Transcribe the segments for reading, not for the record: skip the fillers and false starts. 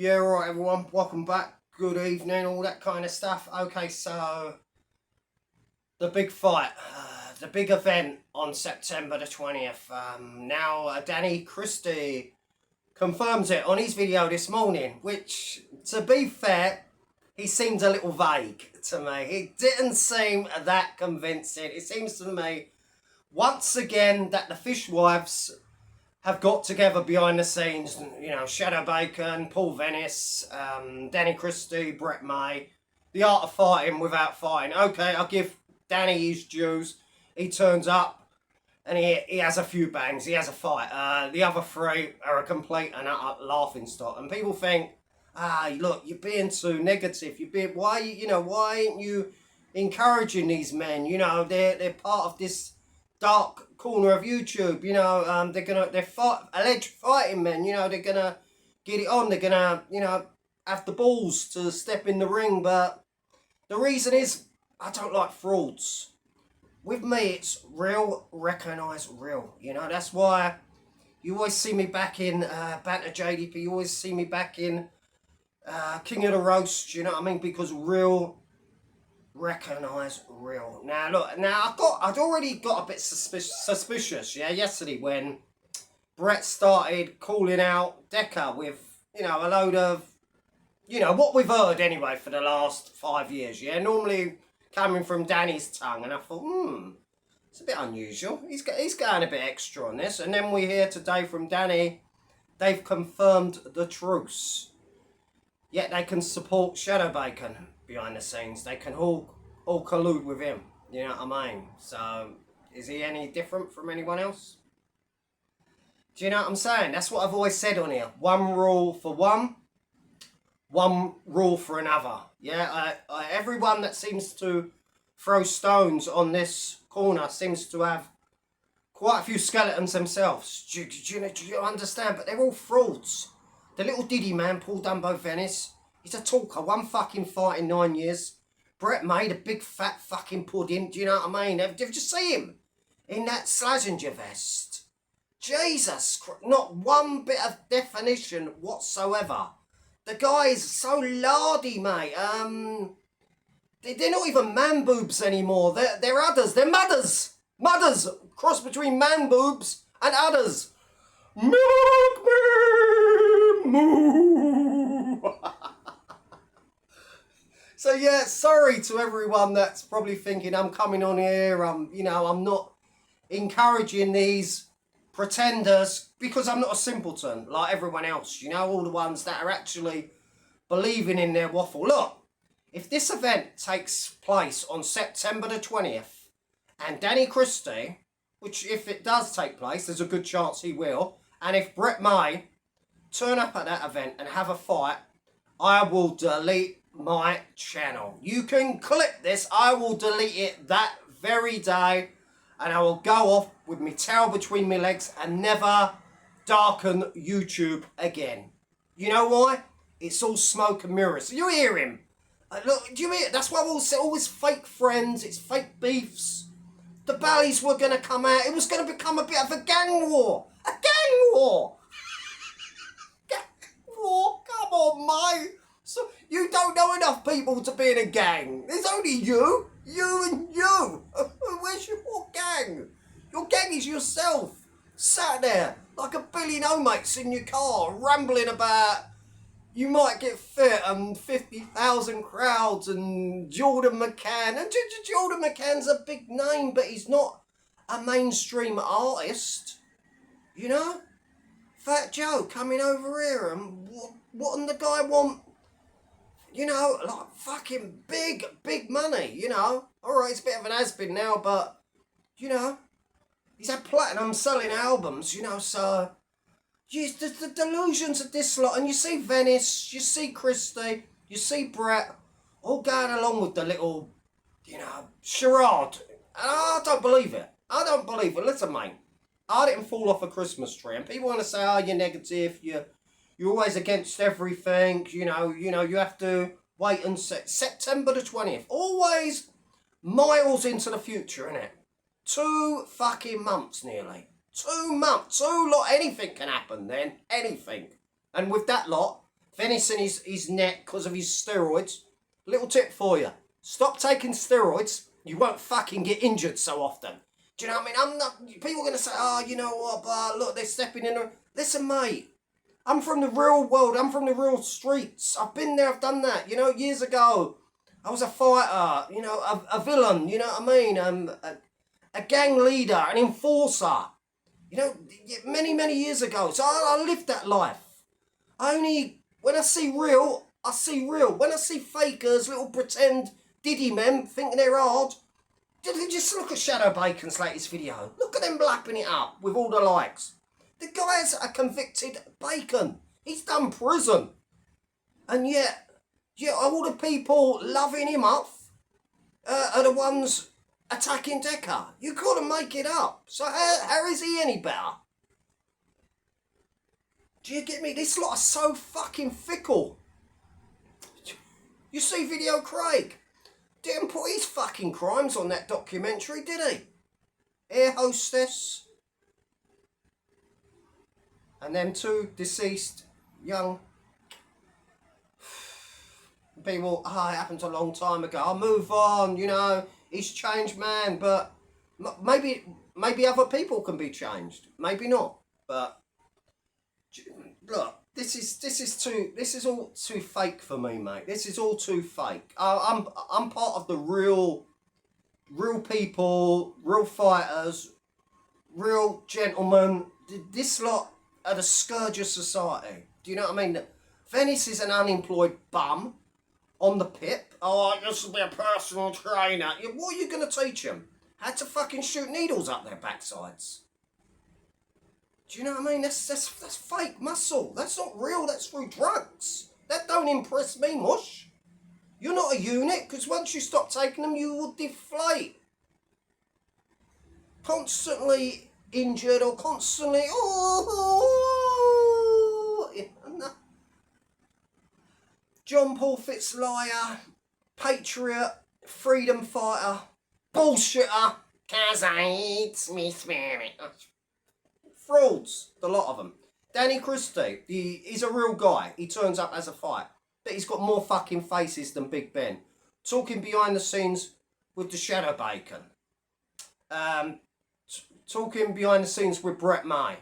Yeah, alright everyone, welcome back, good evening, all that kind of stuff. Okay, so the big fight, the big event on September the 20th. Now Danny Christie confirms it on his video this morning, which, to be fair, he seemed a little vague to me. It didn't seem that convincing. It seems to me, once again, that the fishwives have got together behind the scenes, you know, Shadow Bacon, Paul Venice, Danny Christie, Brett May, the art of fighting without fighting. Okay, I'll give Danny his dues. He turns up and he has a few bangs, he has a fight. The other three are a complete and utter laughing stock. And people think, look, you're being too negative. Why ain't you encouraging these men? You know, they're part of this dark corner of YouTube. You know, they're alleged fighting men. You know, they're gonna get it on. They're gonna, have the balls to step in the ring. But the reason is, I don't like frauds. With me, it's real, recognise real. You know, that's why you always see me back in Banter JDP. You always see me back in King of the Roast. You know what I mean? Because real, recognise real. Now look, I'd already got a bit suspicious, yesterday when Brett started calling out Decker with, a load of, what we've heard anyway for the last 5 years, normally coming from Danny's tongue, and I thought, it's a bit unusual. He's going a bit extra on this, and then we hear today from Danny, they've confirmed the truce. Yet they can support Shadow Bacon behind the scenes. They can all collude with him. You know what I mean? So, is he any different from anyone else? Do you know what I'm saying? That's what I've always said on here. One rule for one rule for another. Yeah, everyone that seems to throw stones on this corner seems to have quite a few skeletons themselves. Do you understand? But they're all frauds. The little Diddy man, Paul Dumbo Venice, he's a talker. One fucking fight in 9 years. Brett made a big fat fucking pudding. Do you know what I mean? Did you see him in that Slazenger vest? Jesus Christ. Not one bit of definition whatsoever. The guy is so lardy, mate. They're not even man boobs anymore. They're udders. They're mudders. Mudders. Cross between man boobs and udders. Milk me, moo. So yeah, sorry to everyone that's probably thinking I'm coming on here. I'm not encouraging these pretenders because I'm not a simpleton like everyone else. All the ones that are actually believing in their waffle. Look, if this event takes place on September the 20th and Danny Christie, which if it does take place, there's a good chance he will, and if Brett May turn up at that event and have a fight, I will delete my channel. You can click this, I will delete it that very day, and I will go off with my tail between my legs and never darken YouTube again. You know why? It's all smoke and mirrors. You hear him? Look, do you hear? That's why we'll say always fake friends, it's fake beefs. The bellies were going to come out. It was going to become a bit of a gang war. A gang war! Gang war? Come on, mate. So you don't know enough people to be in a gang. There's only you. You and you. Where's your gang? Your gang is yourself. Sat there like a billion mates in your car, rambling about you might get fit and 50,000 crowds and Jordan McCann. And Jordan McCann's a big name, but he's not a mainstream artist. You know? Fat Joe coming over here and what and the guy want? Like fucking big money, Alright, it's a bit of an has-been now, but, he's had platinum selling albums, so... the delusions of this lot, and you see Venice, you see Christie, you see Brett, all going along with the little, charade. And I don't believe it. Listen, mate, I didn't fall off a Christmas tree, and people want to say, you're negative, you're always against everything, you have to wait and see. September the 20th, always miles into the future, innit? 2 fucking months nearly. 2 months, anything can happen then, anything. And with that lot, Venice in his neck because of his steroids. Little tip for you. Stop taking steroids. You won't fucking get injured so often. Do you know what I mean? I'm not... People are going to say, oh, you know what, but look, they're stepping in... Listen, mate. I'm from the real world. I'm from the real streets. I've been there. I've done that. You know, years ago, I was a fighter. You know, a villain. You know what I mean? A gang leader, an enforcer. You know, many, many years ago. So I lived that life. When I see real, I see real. When I see fakers, little pretend diddy men thinking they're hard, just look at Shadow Bacon's latest video. Look at them blapping it up with all the likes. The guy's a convicted bacon. He's done prison. And yet all the people loving him up are the ones attacking Decker. You gotta make it up. So how is he any better? Do you get me? This lot are so fucking fickle. You see Video Craig? Didn't put his fucking crimes on that documentary, did he? Air hostess. And them two deceased young people, it happened a long time ago. I'll move on, you know, he's changed, man. But maybe other people can be changed. Maybe not. But look, this is all too fake for me, mate. This is all too fake. I'm part of the real people, real fighters, real gentlemen. This lot are the scourge of society. Do you know what I mean? Venice is an unemployed bum on the pip. Oh, I used to be a personal trainer. What are you going to teach him? How to fucking shoot needles up their backsides? Do you know what I mean? That's fake muscle. That's not real. That's through drugs. That don't impress me, mush. You're not a unit, because once you stop taking them, you will deflate. Constantly injured or constantly... John Paul Fitzliar, patriot, freedom fighter, bullshitter, 'cause I eat me spirit. Frauds, the lot of them. Danny Christie, he's a real guy. He turns up as a fight. But he's got more fucking faces than Big Ben. Talking behind the scenes with the Shadow Bacon. Talking behind the scenes with Brett May.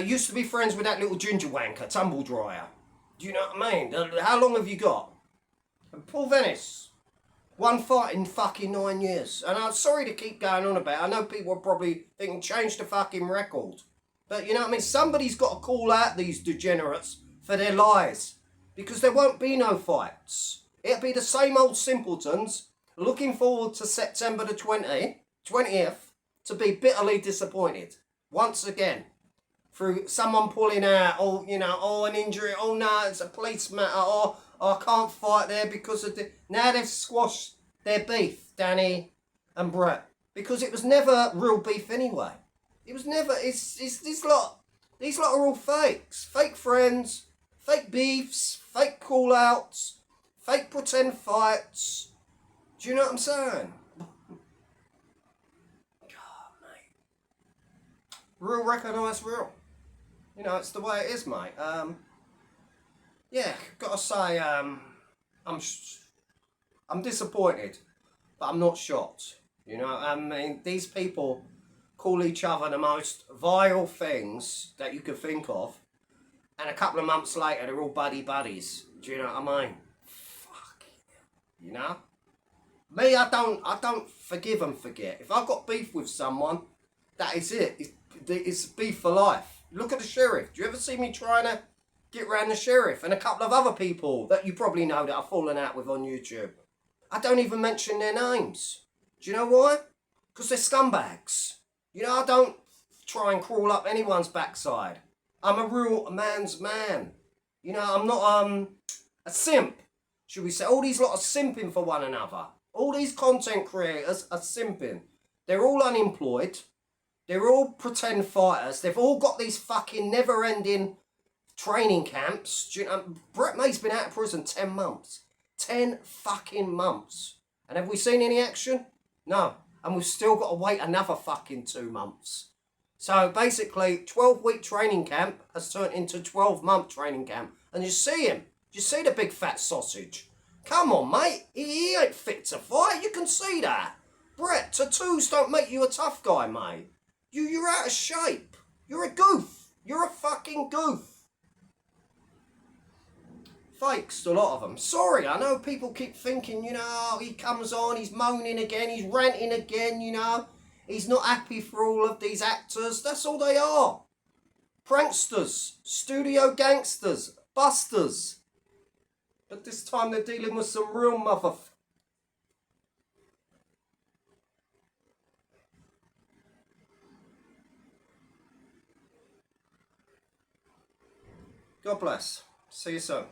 Used to be friends with that little ginger wanker, Tumble Dryer. Do you know what I mean? How long have you got? And Paul Venice. One fight in fucking 9 years. And I'm sorry to keep going on about it. I know people are probably thinking, change the fucking record. But you know what I mean? Somebody's got to call out these degenerates for their lies. Because there won't be no fights. It'll be the same old simpletons looking forward to September the 20th to be bitterly disappointed. Once again. Through someone pulling out, an injury, no, it's a police matter, I can't fight there because of the... Now they've squashed their beef, Danny and Brett. Because it was never real beef anyway. It was never... It's these lot are all fakes. Fake friends, fake beefs, fake call-outs, fake pretend fights. Do you know what I'm saying? God, mate. Real recognise real. You know, it's the way it is, mate. Gotta say, I'm disappointed, but I'm not shocked. You know, I mean, these people call each other the most vile things that you could think of, and a couple of months later, they're all buddies. Do you know what I mean? Fuck. You know? Me, I don't forgive and forget. If I've got beef with someone, that is it. It's beef for life. Look at the sheriff. Do you ever see me trying to get round the sheriff and a couple of other people that you probably know that I've fallen out with on YouTube? I don't even mention their names. Do you know why? Because they're scumbags. You know, I don't try and crawl up anyone's backside. I'm a real man's man. You know, I'm not a simp, should we say. All these lot are simping for one another. All these content creators are simping. They're all unemployed. They're all pretend fighters. They've all got these fucking never-ending training camps. Do you know, Brett May's been out of prison 10 months. 10 fucking months. And have we seen any action? No. And we've still got to wait another fucking 2 months. So basically, 12-week training camp has turned into 12-month training camp. And you see him. You see the big fat sausage. Come on, mate. He ain't fit to fight. You can see that. Brett, tattoos don't make you a tough guy, mate. You're out of shape. You're a goof. You're a fucking goof. Fakes, a lot of them. Sorry, I know people keep thinking, you know, he comes on, he's moaning again, he's ranting again, you know. He's not happy for all of these actors. That's all they are. Pranksters, studio gangsters, busters. But this time they're dealing with some real God bless. See you soon.